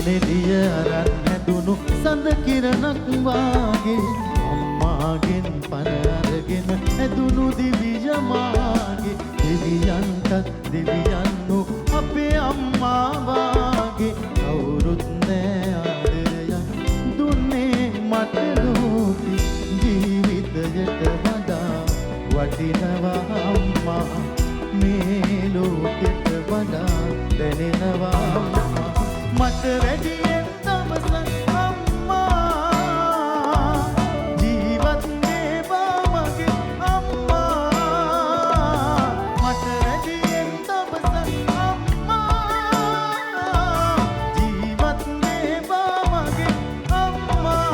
එළිය අරන් හැදුණු සඳ කිරණක් වාගේ අම්මාගෙන් පණ අරගෙන හැදුණු දිවිය මාගේ දෙවියන්ටත් දෙවියන්ු අපේ අම්මා වාගේ කවුරුත් නෑ ආදරයක් දුන්නේ මට ලෝකෙ ජීවිතයට වඩා වටිනවා අම්මා මේ ලෝකෙට වඩා දැනෙනවා මට වැඩියෙන් දවසක් අම්මා ජීවත් වේවා මගේ අම්මා මට වැඩියෙන් දවසක් අම්මා ජීවත් වේවා මගේ අම්මා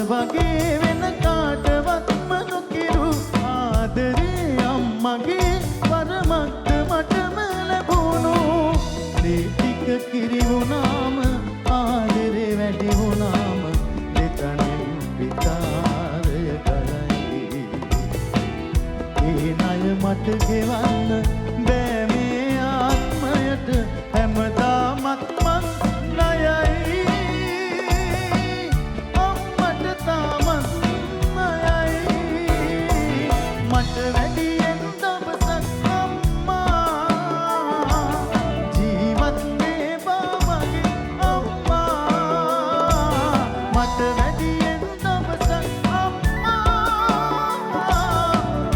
වගේ වෙන කාටවත්ම නොකිරු ආදරේ අම්මගේ වරමක්ද මටම ලැබුණු ලේ ටික කිරි වුණාම ආදරේ වැඩි වුණාම දෙතනින් විතරය කරයි ඒ ණය මට ගෙවන්න බෑ මේ ආත්මයට හැමදාමත් මං ණයයි මට වැඩියෙන් දවසක් අම්මා ජීවත් වේවා මගේ අම්මා මට වැඩියෙන් දවසක් අම්මා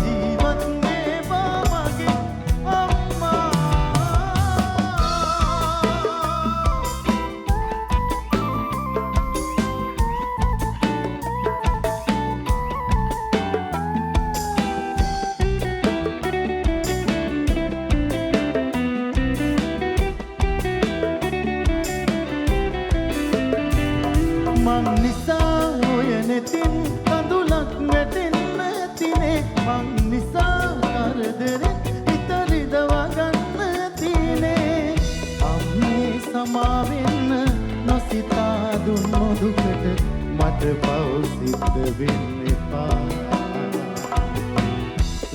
ජීවත් වේවා මගේ අම්මා මං නිසා ඔය නෙතින් කඳුලක් වැටෙන්න ඇතිනේ මං නිසා කරදරේ හිතරිදවා ගන්න ඇතිනේ අම්මේ සමාවෙන්න නොසිතා දුන්නු දුකට මට පව් සිද්ධ වෙන්න එපා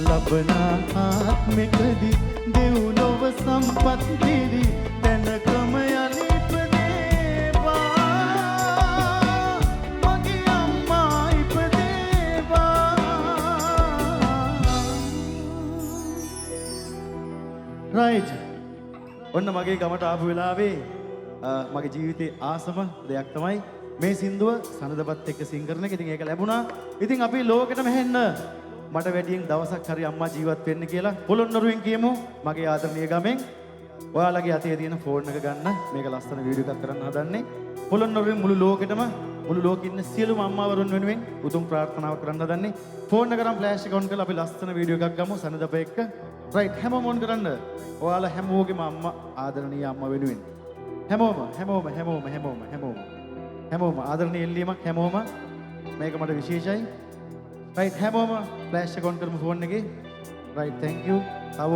ලබන ආත්මෙකදී දෙව්ලොව සම්පත් දිරි තැනකම යලි රයිට් ඔන්න මගේ ගමට ආපු වෙලාවේ මගේ ජීවිතේ ආසම දෙයක් තමයි මේ සින්දුව සනදපත් එක්ක සිං කරන එක. ඉතින් ඒක ලැබුණා. ඉතින් අපි ලෝකෙටම හෙන්න මට වැඩියෙන් දවසක් හරි අම්මා ජීවත් වෙන්න කියලා පොළොන්නරුවෙන් කියමු මගේ ආදරණීය ගමෙන්. ඔයාලගේ අතේ තියෙන ෆෝන් එක ගන්න මේක ලස්සන වීඩියෝ එකක් කරන්න හදන්නේ. පොළොන්නරුවෙන් මුළු ලෝකෙටම මුළු ලෝකෙ ඉන්න සියලුම අම්මාවරුන් වෙනුවෙන් උතුම් ප්‍රාර්ථනාවක් කරන්න හදන්නේ. ෆෝන් එක ගන්න ෆ්ලෑෂ් එක ඔන් කරලා අපි ලස්සන වීඩියෝ එකක් ගමු සනදප එක්ක. රයිට් හැමෝම ඔන් කරන්න. ඔයාලා හැමෝගෙම අම්මා ආදරණීය අම්මා වෙනුවෙන්. හැමෝම ආදරණීය එල්ලීමක් හැමෝම මේක මට විශේෂයි. රයිට් හැමෝම ෆ්ලෑෂ් එක ඔන් කරමු ෆෝන් එකේ. Right thank you. තව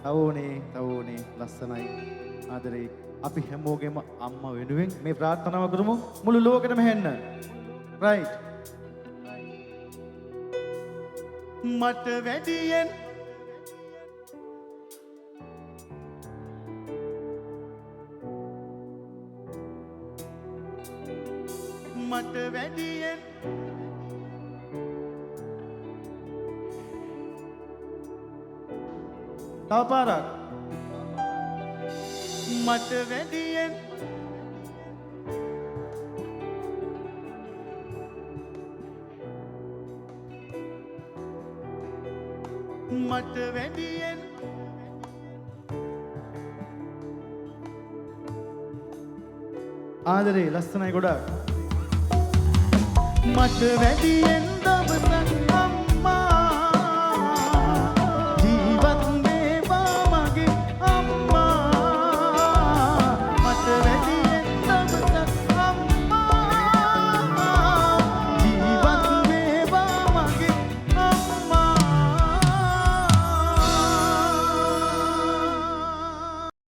ඕනේ ලස්සනයි ආදරේ අපි හැමෝගෙම අම්මා වෙනුවෙන් මේ ප්‍රාර්ථනාව කරමු මුළු ලෝකෙටම හෙන්න. රයිට් මට වැඩියෙන් මට වැඩියෙන් තව පාරක් මට වැඩියෙන් මට වැඩියෙන් ආදරේ ලස්සනයි ගොඩක් මට වැඩියෙන් දවසක්